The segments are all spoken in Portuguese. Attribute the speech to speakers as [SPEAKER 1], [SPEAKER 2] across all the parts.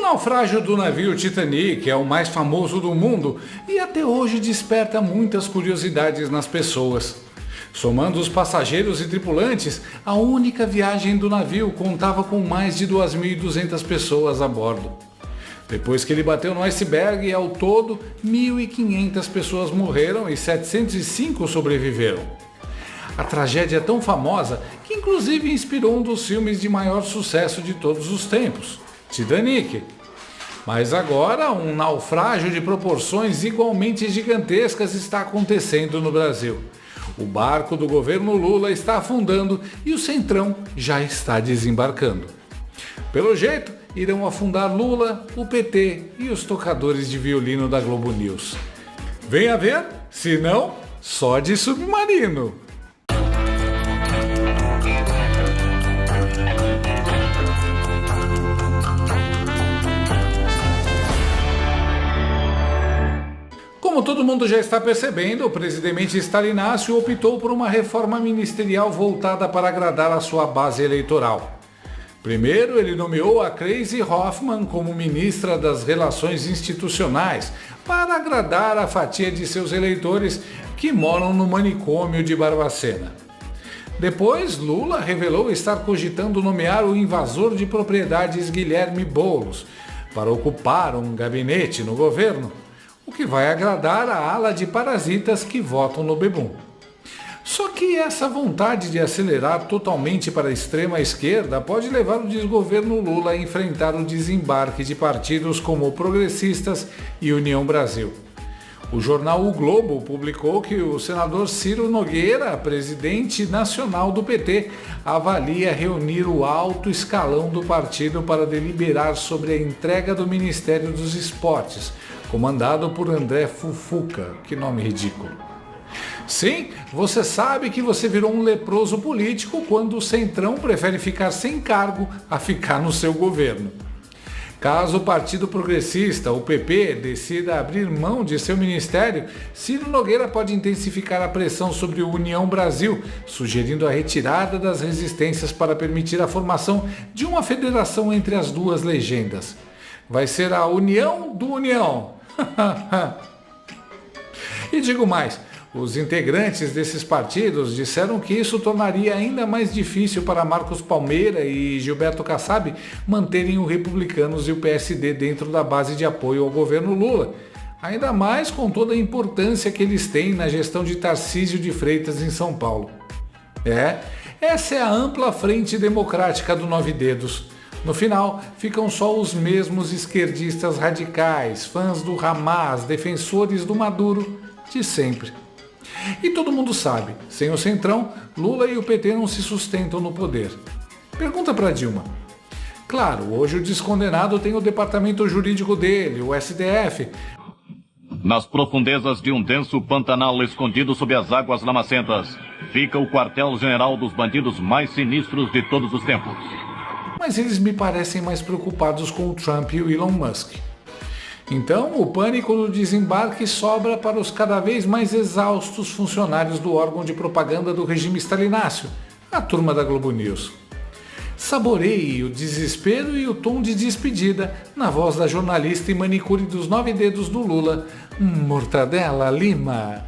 [SPEAKER 1] naufrágio do navio Titanic é o mais famoso do mundo e até hoje desperta muitas curiosidades nas pessoas. Somando os passageiros e tripulantes, a única viagem do navio contava com mais de 2.200 pessoas a bordo. Depois que ele bateu no iceberg, ao todo, 1.500 pessoas morreram e 705 sobreviveram. A tragédia é tão famosa que inclusive inspirou um dos filmes de maior sucesso de todos os tempos, Titanic. Mas agora um naufrágio de proporções igualmente gigantescas está acontecendo no Brasil. O barco do governo Lula está afundando e o Centrão já está desembarcando. Pelo jeito, irão afundar Lula, o PT e os tocadores de violino da Globo News. Venha ver, se não, só de submarino. Como todo mundo já está percebendo, o presidente Stalinácio optou por uma reforma ministerial voltada para agradar a sua base eleitoral. Primeiro, ele nomeou a Gleisi Hoffmann como ministra das Relações Institucionais, para agradar a fatia de seus eleitores que moram no manicômio de Barbacena. Depois, Lula revelou estar cogitando nomear o invasor de propriedades Guilherme Boulos para ocupar um gabinete no governo, o que vai agradar a ala de parasitas que votam no Bebum. Só que essa vontade de acelerar totalmente para a extrema esquerda pode levar o desgoverno Lula a enfrentar o desembarque de partidos como Progressistas e União Brasil. O jornal O Globo publicou que o senador Ciro Nogueira, presidente nacional do PT, avalia reunir o alto escalão do partido para deliberar sobre a entrega do Ministério dos Esportes, comandado por André Fufuca. Que nome ridículo. Sim, você sabe que você virou um leproso político quando o Centrão prefere ficar sem cargo a ficar no seu governo. Caso o Partido Progressista, o PP, decida abrir mão de seu ministério, Ciro Nogueira pode intensificar a pressão sobre o União Brasil, sugerindo a retirada das resistências para permitir a formação de uma federação entre as duas legendas. Vai ser a União do União. E digo mais, os integrantes desses partidos disseram que isso tornaria ainda mais difícil para Marcos Palmeira e Gilberto Kassab manterem os republicanos e o PSD dentro da base de apoio ao governo Lula, ainda mais com toda a importância que eles têm na gestão de Tarcísio de Freitas em São Paulo. Essa é a ampla frente democrática do Nove Dedos. No final, ficam só os mesmos esquerdistas radicais, fãs do Hamas, defensores do Maduro, de sempre. E todo mundo sabe, sem o Centrão, Lula e o PT não se sustentam no poder. Pergunta para Dilma. Claro, hoje o descondenado tem o departamento jurídico dele, o STF.
[SPEAKER 2] Nas profundezas de um denso pantanal escondido sob as águas lamacentas, fica o quartel-general dos bandidos mais sinistros de todos os tempos.
[SPEAKER 1] Mas eles me parecem mais preocupados com o Trump e o Elon Musk. Então, o pânico do desembarque sobra para os cada vez mais exaustos funcionários do órgão de propaganda do regime stalinácio, a turma da Globo News. Saboreie o desespero e o tom de despedida na voz da jornalista e manicure dos Nove Dedos do Lula, Mortadela Lima.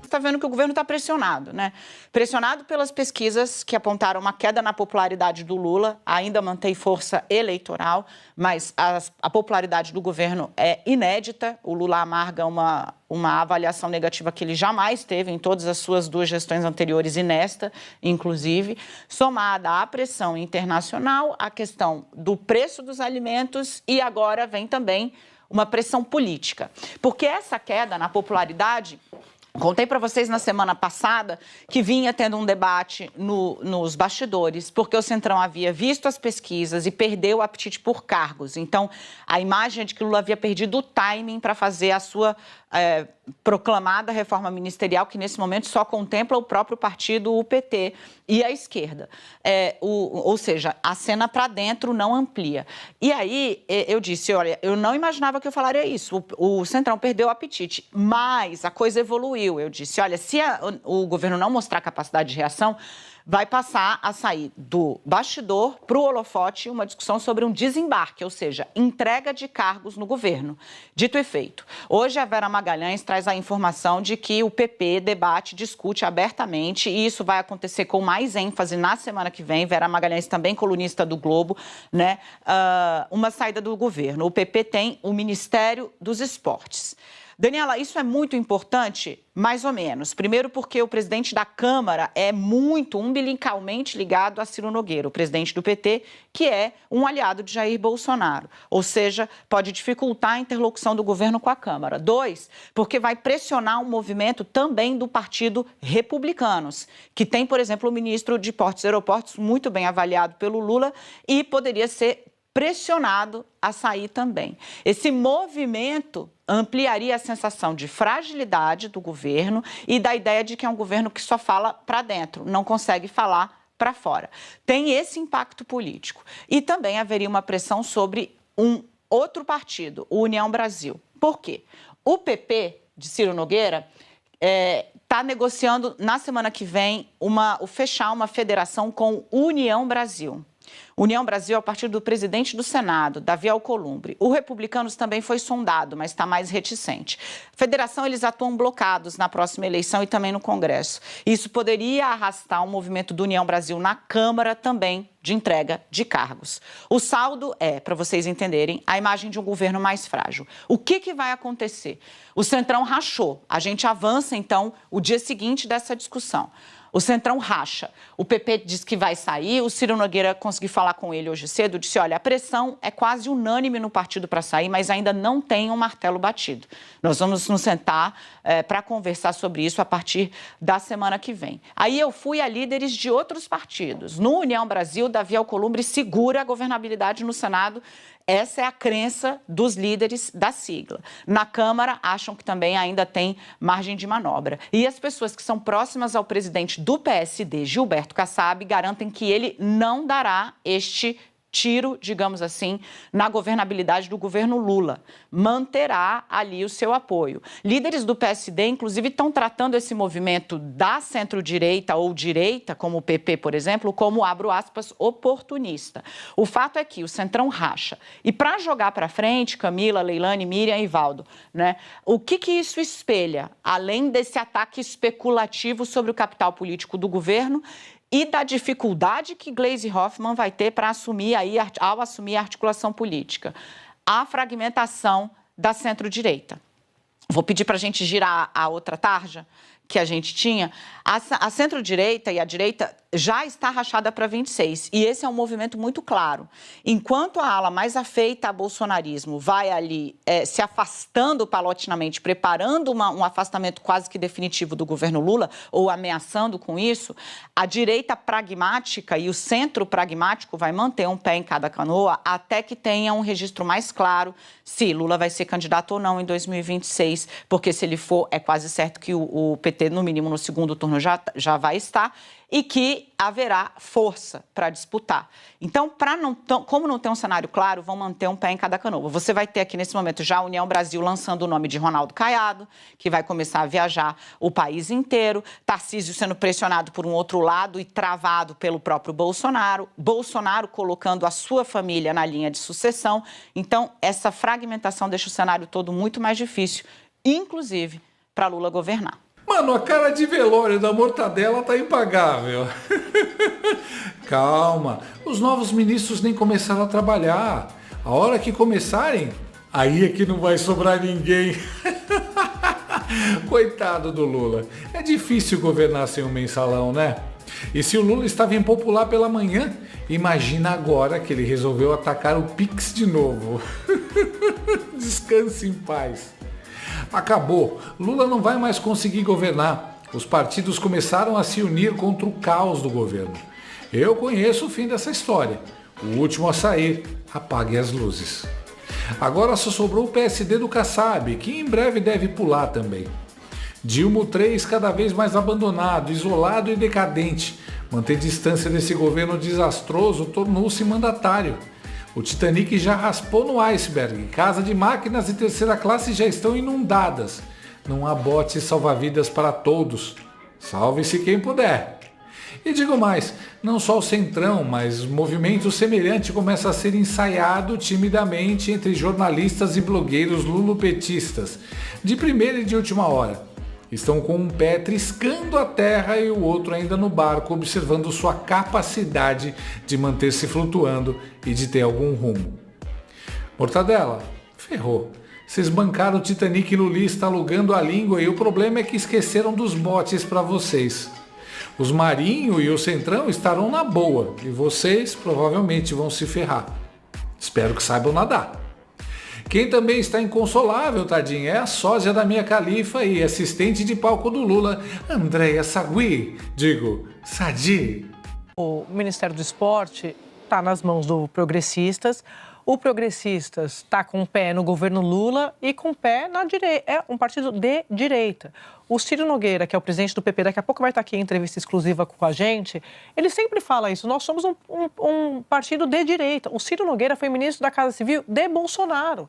[SPEAKER 3] Está vendo que o governo está pressionado, né? Pressionado pelas pesquisas que apontaram uma queda na popularidade do Lula, ainda mantém força eleitoral, mas a popularidade do governo é inédita. O Lula amarga uma avaliação negativa que ele jamais teve em todas as suas duas gestões anteriores e nesta, inclusive, somada à pressão internacional, à questão do preço dos alimentos e agora vem também uma pressão política. Porque essa queda na popularidade... Contei para vocês na semana passada que vinha tendo um debate nos bastidores, porque o Centrão havia visto as pesquisas e perdeu o apetite por cargos. Então, a imagem é de que o Lula havia perdido o timing para fazer a sua proclamada reforma ministerial, que nesse momento só contempla o próprio partido, o PT, e a esquerda. Ou seja, a cena para dentro não amplia. E aí eu disse, olha, eu não imaginava que eu falaria isso. O Centrão perdeu o apetite, mas a coisa evoluiu. Eu disse, olha, se o governo não mostrar capacidade de reação, vai passar a sair do bastidor para o holofote uma discussão sobre um desembarque, ou seja, entrega de cargos no governo. Dito e feito, hoje a Vera Magalhães traz a informação de que o PP debate, discute abertamente, e isso vai acontecer com mais ênfase na semana que vem. Vera Magalhães, também colunista do Globo, né? Uma saída do governo. O PP tem o Ministério dos Esportes. Daniela, isso é muito importante, mais ou menos. Primeiro porque o presidente da Câmara é muito umbilicalmente ligado a Ciro Nogueira, o presidente do PT, que é um aliado de Jair Bolsonaro. Ou seja, pode dificultar a interlocução do governo com a Câmara. 2, porque vai pressionar um movimento também do Partido Republicanos, que tem, por exemplo, o ministro de Portos e Aeroportos, muito bem avaliado pelo Lula, e poderia ser pressionado a sair também. Esse movimento ampliaria a sensação de fragilidade do governo e da ideia de que é um governo que só fala para dentro, não consegue falar para fora. Tem esse impacto político. E também haveria uma pressão sobre um outro partido, o União Brasil. Por quê? O PP de Ciro Nogueira está negociando na semana que vem fechar uma federação com União Brasil. União Brasil é o partido do presidente do Senado, Davi Alcolumbre. O Republicanos também foi sondado, mas está mais reticente. Federação, eles atuam blocados na próxima eleição e também no Congresso. Isso poderia arrastar um movimento do União Brasil na Câmara também de entrega de cargos. O saldo é, para vocês entenderem, a imagem de um governo mais frágil. O que vai acontecer? O Centrão rachou. A gente avança, então, o dia seguinte dessa discussão. O Centrão racha. O PP diz que vai sair, o Ciro Nogueira, consegui falar com ele hoje cedo, disse, olha, a pressão é quase unânime no partido para sair, mas ainda não tem um martelo batido. Nós vamos nos sentar para conversar sobre isso a partir da semana que vem. Aí eu fui a líderes de outros partidos. No União Brasil, Davi Alcolumbre segura a governabilidade no Senado. Essa é a crença dos líderes da sigla. Na Câmara, acham que também ainda tem margem de manobra. E as pessoas que são próximas ao presidente do PSD, Gilberto Kassab, garantem que ele não dará este tiro, digamos assim, na governabilidade do governo Lula. Manterá ali o seu apoio. Líderes do PSD, inclusive, estão tratando esse movimento da centro-direita ou direita, como o PP, por exemplo, como, abro aspas, oportunista. O fato é que o Centrão racha. E para jogar para frente, Camila, Leilane, Miriam e Valdo, né, o que isso espelha, além desse ataque especulativo sobre o capital político do governo e da dificuldade que Gleisi Hoffmann vai ter para assumir ao assumir a articulação política? A fragmentação da centro-direita. Vou pedir para a gente girar a outra tarja que a gente tinha. A centro-direita e a direita já está rachada para 26, e esse é um movimento muito claro. Enquanto a ala mais afeita a bolsonarismo vai ali se afastando paulatinamente, preparando um afastamento quase que definitivo do governo Lula, ou ameaçando com isso, a direita pragmática e o centro pragmático vai manter um pé em cada canoa até que tenha um registro mais claro se Lula vai ser candidato ou não em 2026, porque se ele for, é quase certo que o PT, no mínimo no segundo turno, já vai estar, e que haverá força para disputar. Então, como não tem um cenário claro, vão manter um pé em cada canoa. Você vai ter aqui, nesse momento, já a União Brasil lançando o nome de Ronaldo Caiado, que vai começar a viajar o país inteiro, Tarcísio sendo pressionado por um outro lado e travado pelo próprio Bolsonaro, Bolsonaro colocando a sua família na linha de sucessão. Então, essa fragmentação deixa o cenário todo muito mais difícil, inclusive para Lula governar.
[SPEAKER 1] Mano, a cara de velório da Mortadela tá impagável. Calma, os novos ministros nem começaram a trabalhar. A hora que começarem, aí é que não vai sobrar ninguém. Coitado do Lula. É difícil governar sem um mensalão, né? E se o Lula estava impopular pela manhã, imagina agora que ele resolveu atacar o Pix de novo. Descanse em paz. Acabou. Lula não vai mais conseguir governar. Os partidos começaram a se unir contra o caos do governo. Eu conheço o fim dessa história. O último a sair, apague as luzes. Agora só sobrou o PSD do Kassab, que em breve deve pular também. Dilma III cada vez mais abandonado, isolado e decadente. Manter distância desse governo desastroso tornou-se mandatário. O Titanic já raspou no iceberg, casa de máquinas de terceira classe já estão inundadas. Não há botes salva-vidas para todos. Salve-se quem puder. E digo mais, não só o Centrão, mas movimento semelhante começa a ser ensaiado timidamente entre jornalistas e blogueiros lulopetistas, de primeira e de última hora. Estão com um pé triscando a terra e o outro ainda no barco, observando sua capacidade de manter-se flutuando e de ter algum rumo. Mortadela, ferrou. Vocês bancaram o Titanic lulista alugando a língua e o problema é que esqueceram dos botes para vocês. Os Marinho e o Centrão estarão na boa e vocês provavelmente vão se ferrar. Espero que saibam nadar. Quem também está inconsolável, tadinha, é a sósia da minha califa e assistente de palco do Lula, Andréa Sagui, Sadi.
[SPEAKER 4] O Ministério do Esporte está nas mãos do Progressistas. O Progressistas está com o pé no governo Lula e com o pé na direita. É um partido de direita. O Ciro Nogueira, que é o presidente do PP, daqui a pouco vai estar aqui em entrevista exclusiva com a gente, ele sempre fala isso, nós somos um partido de direita. O Ciro Nogueira foi ministro da Casa Civil de Bolsonaro.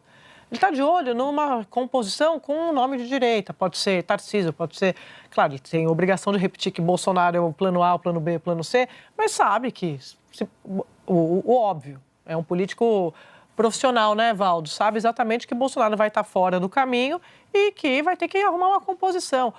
[SPEAKER 4] Ele está de olho numa composição com um nome de direita. Pode ser Tarcísio, pode ser... Claro, ele tem a obrigação de repetir que Bolsonaro é o plano A, o plano B, o plano C, mas sabe que o óbvio. É um político profissional, né, Valdo? Sabe exatamente que Bolsonaro vai estar fora do caminho e que vai ter que arrumar uma composição.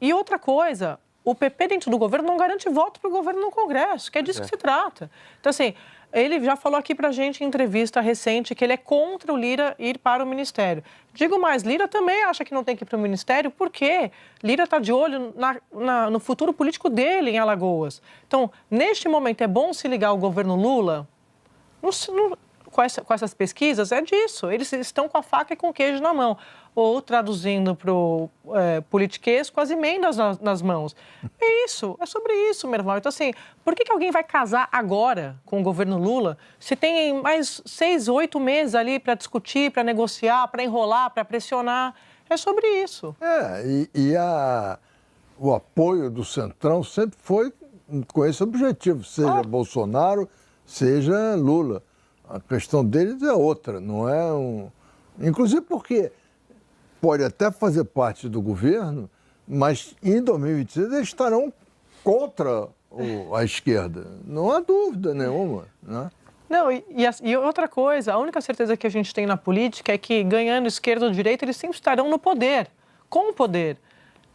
[SPEAKER 4] E outra coisa, o PP dentro do governo não garante voto para o governo no Congresso, que é disso que se trata. Então, assim, ele já falou aqui para a gente em entrevista recente que ele é contra o Lira ir para o Ministério. Digo mais, Lira também acha que não tem que ir para o Ministério, porque Lira está de olho no futuro político dele em Alagoas. Então, neste momento, é bom se ligar ao governo Lula... Com essas pesquisas, é disso. Eles estão com a faca e com o queijo na mão. Ou, traduzindo para o politiquês, com as emendas nas mãos. É isso, é sobre isso, Merval. Então, assim, por que alguém vai casar agora com o governo Lula se tem mais 6, 8 meses ali para discutir, para negociar, para enrolar, para pressionar? É sobre isso.
[SPEAKER 5] O apoio do Centrão sempre foi com esse objetivo, seja Bolsonaro, seja Lula. A questão deles é outra, não é um... Inclusive porque pode até fazer parte do governo, mas em 2026 eles estarão contra a esquerda. Não há dúvida nenhuma, né?
[SPEAKER 4] Não, e outra coisa, a única certeza que a gente tem na política é que ganhando esquerda ou direita, eles sempre estarão no poder, com o poder.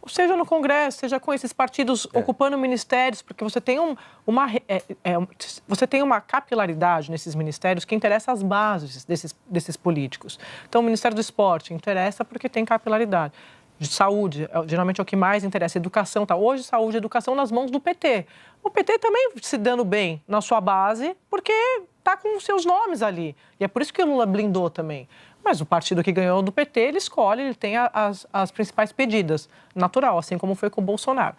[SPEAKER 4] Seja no Congresso, seja com esses partidos ocupando ministérios, porque você tem você tem uma capilaridade nesses ministérios que interessa às bases desses políticos. Então, o Ministério do Esporte interessa porque tem capilaridade. De saúde, geralmente é o que mais interessa. Educação, tá? Hoje, saúde e educação nas mãos do PT. O PT também se dando bem na sua base, porque está com os seus nomes ali. E é por isso que o Lula blindou também. Mas o partido que ganhou do PT, ele escolhe, ele tem as principais pedidas. Natural, assim como foi com o Bolsonaro.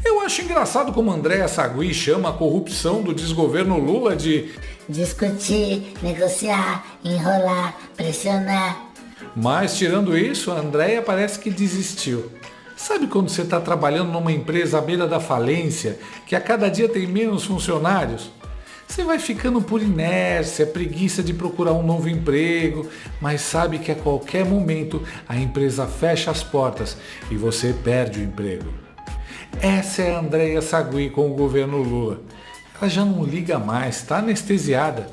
[SPEAKER 1] Eu acho engraçado como Andréa Sagui chama a corrupção do desgoverno Lula de...
[SPEAKER 6] discutir, negociar, enrolar, pressionar.
[SPEAKER 1] Mas, tirando isso, a Andréa parece que desistiu. Sabe quando você está trabalhando numa empresa à beira da falência, que a cada dia tem menos funcionários? Você vai ficando por inércia, preguiça de procurar um novo emprego, mas sabe que a qualquer momento a empresa fecha as portas e você perde o emprego. Essa é a Andréa Sagui com o governo Lula. Ela já não liga mais, está anestesiada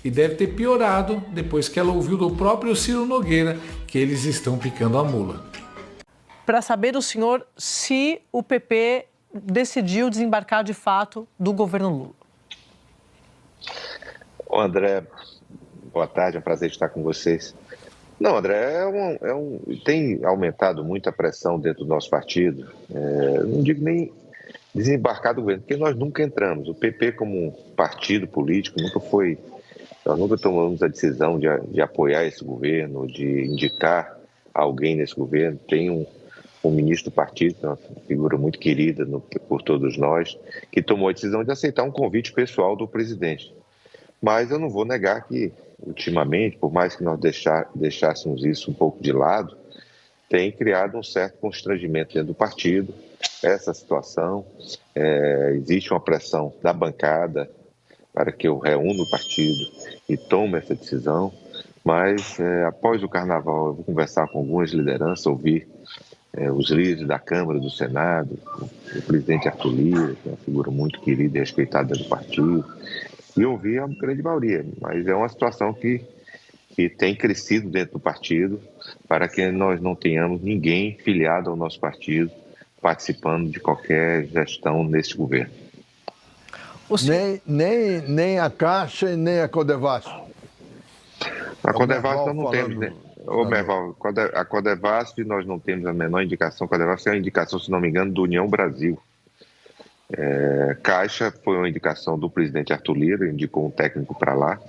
[SPEAKER 1] e deve ter piorado depois que ela ouviu do próprio Ciro Nogueira que eles estão picando a mula.
[SPEAKER 4] Para saber do senhor se o PP decidiu desembarcar de fato do governo Lula.
[SPEAKER 7] André, boa tarde, é um prazer estar com vocês. Não, André, tem aumentado muito a pressão dentro do nosso partido. Não digo nem desembarcar do governo, porque nós nunca entramos. O PP, como partido político, nós nunca tomamos a decisão de apoiar esse governo, de indicar alguém nesse governo. Tem um ministro do partido, uma figura muito querida por todos nós, que tomou a decisão de aceitar um convite pessoal do presidente. Mas eu não vou negar que, ultimamente, por mais que nós deixássemos isso um pouco de lado, tem criado um certo constrangimento dentro do partido, essa situação. Existe uma pressão da bancada para que eu reúna o partido e tome essa decisão, mas após o Carnaval eu vou conversar com algumas lideranças, ouvir os líderes da Câmara, do Senado, o presidente Arthur Lira, que é uma figura muito querida e respeitada do partido, e ouvir a grande maioria. Mas é uma situação que tem crescido dentro do partido para que nós não tenhamos ninguém filiado ao nosso partido participando de qualquer gestão nesse governo.
[SPEAKER 5] Nem a Caixa e nem a Codevasf.
[SPEAKER 7] A Codevasf nós não temos, né? Merval, a Codevasf nós não temos a menor indicação. A Codevasf é uma indicação, se não me engano, do União Brasil. Caixa foi uma indicação do presidente Arthur Lira, indicou um técnico para lá,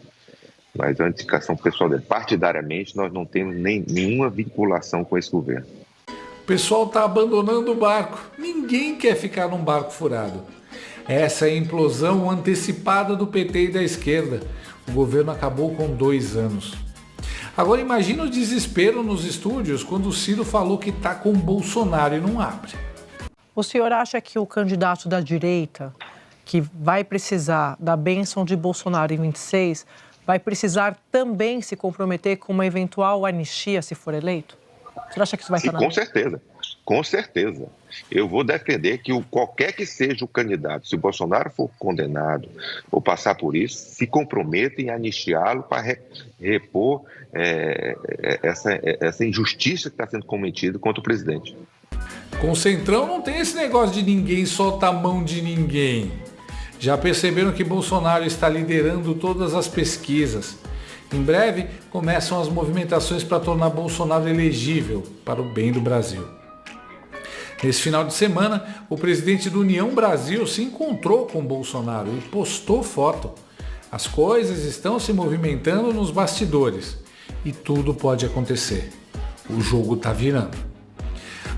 [SPEAKER 7] mas é uma indicação pessoal dele. Partidariamente, nós não temos nenhuma vinculação com esse governo.
[SPEAKER 1] O pessoal está abandonando o barco. Ninguém quer ficar num barco furado. Essa é a implosão antecipada do PT e da esquerda. O governo acabou com 2 anos. Agora imagina o desespero nos estúdios quando o Ciro falou que está com o Bolsonaro e não abre.
[SPEAKER 4] O senhor acha que o candidato da direita, que vai precisar da bênção de Bolsonaro em 26, vai precisar também se comprometer com uma eventual anistia se for eleito? Você acha que isso vai estar na
[SPEAKER 7] Com certeza, com certeza. Eu vou defender que qualquer que seja o candidato, se o Bolsonaro for condenado ou passar por isso, se comprometa em anistiá-lo para repor essa injustiça que está sendo cometida contra o presidente.
[SPEAKER 1] Com o Centrão não tem esse negócio de ninguém solta a mão de ninguém. Já perceberam que Bolsonaro está liderando todas as pesquisas. Em breve começam as movimentações para tornar Bolsonaro elegível para o bem do Brasil. Nesse final de semana, o presidente do União Brasil se encontrou com Bolsonaro e postou foto. As coisas estão se movimentando nos bastidores e tudo pode acontecer. O jogo está virando.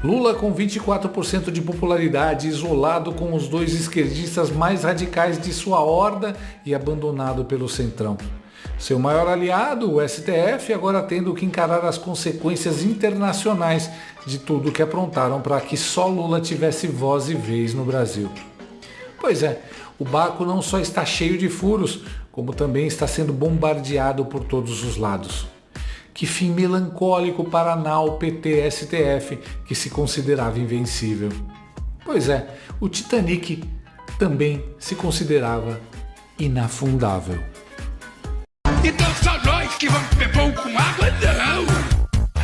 [SPEAKER 1] Lula com 24% de popularidade, isolado com os 2 esquerdistas mais radicais de sua horda e abandonado pelo Centrão. Seu maior aliado, o STF, agora tendo que encarar as consequências internacionais de tudo que aprontaram para que só Lula tivesse voz e vez no Brasil. Pois é, o barco não só está cheio de furos, como também está sendo bombardeado por todos os lados. Que fim melancólico para a nau PT-STF, que se considerava invencível. Pois é, o Titanic também se considerava inafundável.
[SPEAKER 8] Então só nós que vamos beber pão com água, não!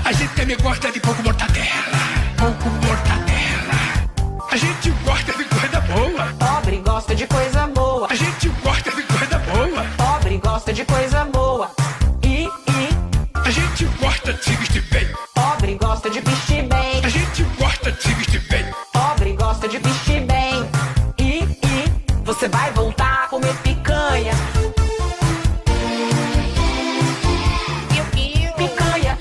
[SPEAKER 8] A gente também gosta de pão com mortadela. Pão com mortadela. A gente gosta de coisa boa.
[SPEAKER 3] Pobre gosta de coisa boa.
[SPEAKER 8] A gente gosta de coisa boa.
[SPEAKER 3] Pobre gosta de coisa boa.
[SPEAKER 8] A gente gosta de se vestir bem.
[SPEAKER 3] Pobre gosta de vestir bem.
[SPEAKER 8] A gente gosta de se vestir bem.
[SPEAKER 3] Pobre gosta de vestir bem. Você vai voltar a comer picanha. Picanha.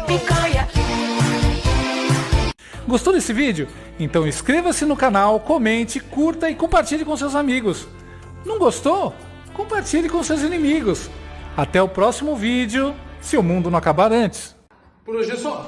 [SPEAKER 3] Picanha.
[SPEAKER 1] Gostou desse vídeo? Então inscreva-se no canal, comente, curta e compartilhe com seus amigos. Não gostou? Compartilhe com seus inimigos. Até o próximo vídeo, se o mundo não acabar antes. Por hoje é só.